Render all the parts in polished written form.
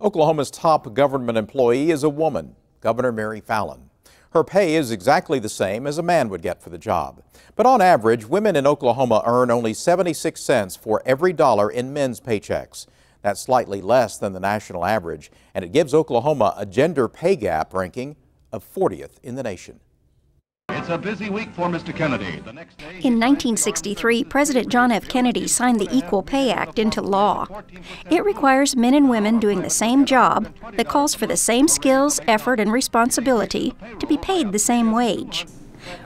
Oklahoma's top government employee is a woman, Governor Mary Fallin. Her pay is exactly the same as a man would get for the job. But on average, women in Oklahoma earn only 76 cents for every dollar in men's paychecks. That's slightly less than the national average, and it gives Oklahoma a gender pay gap ranking of 40th in the nation. It's a busy week for Mr. Kennedy. The next day, in 1963, President John F. Kennedy signed the Equal Pay Act into law. It requires men and women doing the same job that calls for the same skills, effort, and responsibility to be paid the same wage.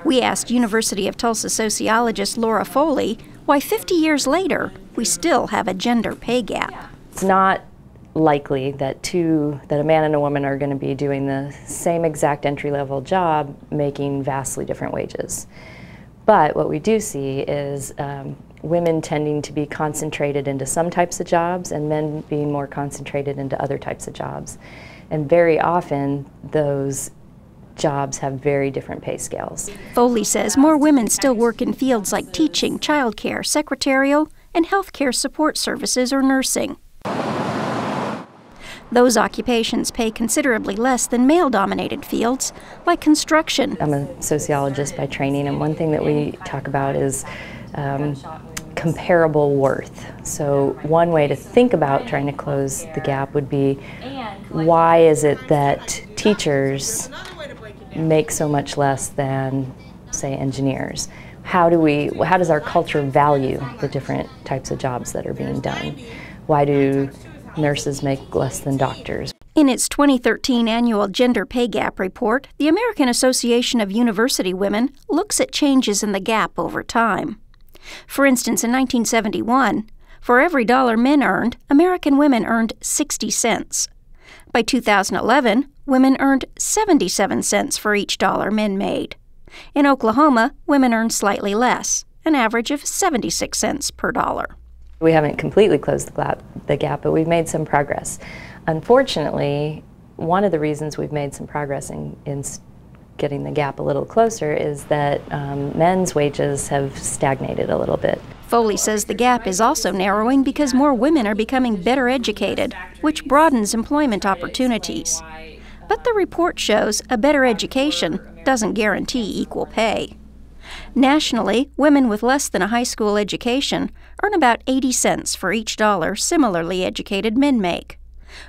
We asked University of Tulsa sociologist Laura Foley why 50 years later we still have a gender pay gap. It's not likely that a man and a woman are going to be doing the same exact entry-level job making vastly different wages. But what we do see is women tending to be concentrated into some types of jobs and men being more concentrated into other types of jobs. And very often those jobs have very different pay scales. Foley says more women still work in fields like teaching, childcare, secretarial, and healthcare support services or nursing. Those occupations pay considerably less than male-dominated fields, like construction. I'm a sociologist by training, and one thing that we talk about is comparable worth. So one way to think about trying to close the gap would be, why is it that teachers make so much less than, say, engineers? How does our culture value the different types of jobs that are being done? Why do nurses make less than doctors? In its 2013 annual Gender Pay Gap report, the American Association of University Women looks at changes in the gap over time. For instance, in 1971, for every dollar men earned, American women earned 60 cents. By 2011, women earned 77 cents for each dollar men made. In Oklahoma, women earn slightly less, an average of 76 cents per dollar. We haven't completely closed the gap, but we've made some progress. Unfortunately, one of the reasons we've made some progress in getting the gap a little closer is that men's wages have stagnated a little bit. Foley says the gap is also narrowing because more women are becoming better educated, which broadens employment opportunities. But the report shows a better education doesn't guarantee equal pay. Nationally, women with less than a high school education earn about 80 cents for each dollar similarly educated men make.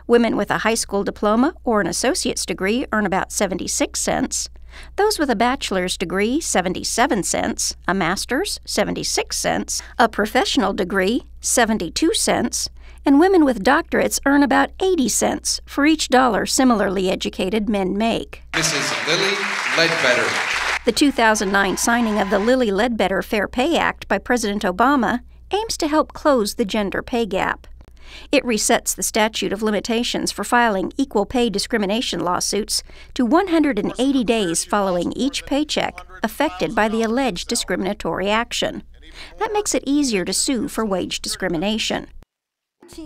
Women with a high school diploma or an associate's degree earn about 76 cents. Those with a bachelor's degree, 77 cents, a master's, 76 cents, a professional degree, 72 cents, and women with doctorates earn about 80 cents for each dollar similarly educated men make. Mrs. Lilly Ledbetter. The 2009 signing of the Lilly Ledbetter Fair Pay Act by President Obama aims to help close the gender pay gap. It resets the statute of limitations for filing equal pay discrimination lawsuits to 180 days following each paycheck affected by the alleged discriminatory action. That makes it easier to sue for wage discrimination.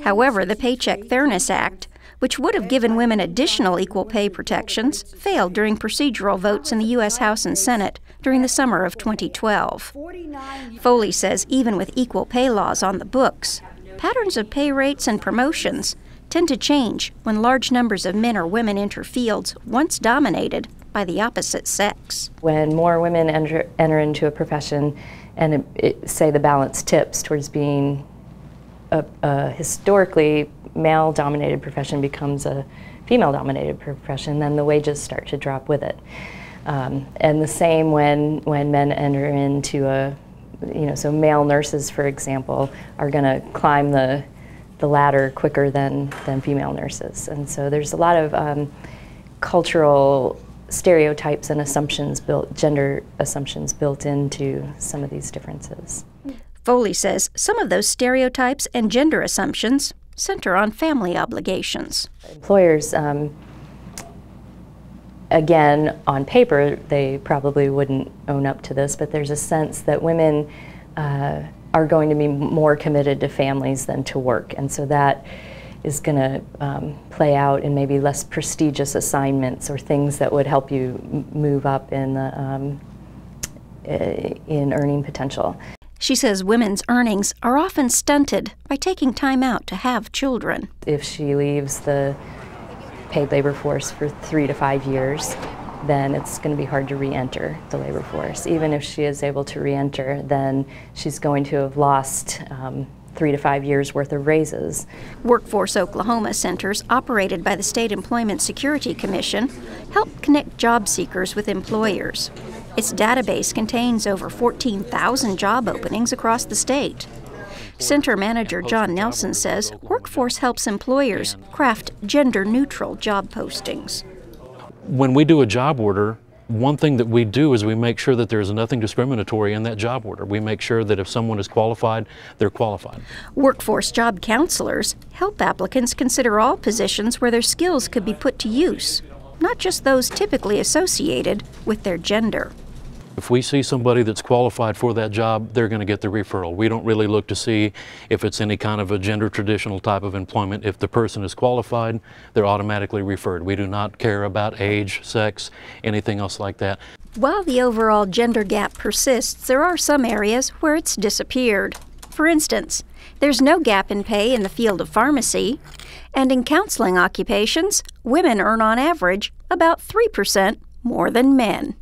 However, the Paycheck Fairness Act, which would have given women additional equal pay protections, failed during procedural votes in the U.S. House and Senate during the summer of 2012. Foley says even with equal pay laws on the books, patterns of pay rates and promotions tend to change when large numbers of men or women enter fields once dominated by the opposite sex. When more women enter into a profession and say the balance tips towards being a historically male-dominated profession becomes a female-dominated profession, then the wages start to drop with it. And the same when men enter into so male nurses, for example, are going to climb the ladder quicker than female nurses. And so there's a lot of cultural stereotypes and gender assumptions built into some of these differences. Foley says some of those stereotypes and gender assumptions center on family obligations. Employers, again, on paper, they probably wouldn't own up to this, but there's a sense that women are going to be more committed to families than to work, and so that is going to play out in maybe less prestigious assignments or things that would help you move up in earning potential. She says women's earnings are often stunted by taking time out to have children. If she leaves the paid labor force for 3 to 5 years, then it's going to be hard to re-enter the labor force. Even if she is able to re-enter, then she's going to have lost 3 to 5 years worth of raises. Workforce Oklahoma centers operated by the State Employment Security Commission help connect job seekers with employers. Its database contains over 14,000 job openings across the state. Center manager John Nelson says Workforce helps employers craft gender-neutral job postings. When we do a job order, one thing that we do is we make sure that there's nothing discriminatory in that job order. We make sure that if someone is qualified, they're qualified. Workforce job counselors help applicants consider all positions where their skills could be put to use, not just those typically associated with their gender. If we see somebody that's qualified for that job, they're going to get the referral. We don't really look to see if it's any kind of a gender traditional type of employment. If the person is qualified, they're automatically referred. We do not care about age, sex, anything else like that. While the overall gender gap persists, there are some areas where it's disappeared. For instance, there's no gap in pay in the field of pharmacy, and in counseling occupations, women earn on average about 3% more than men.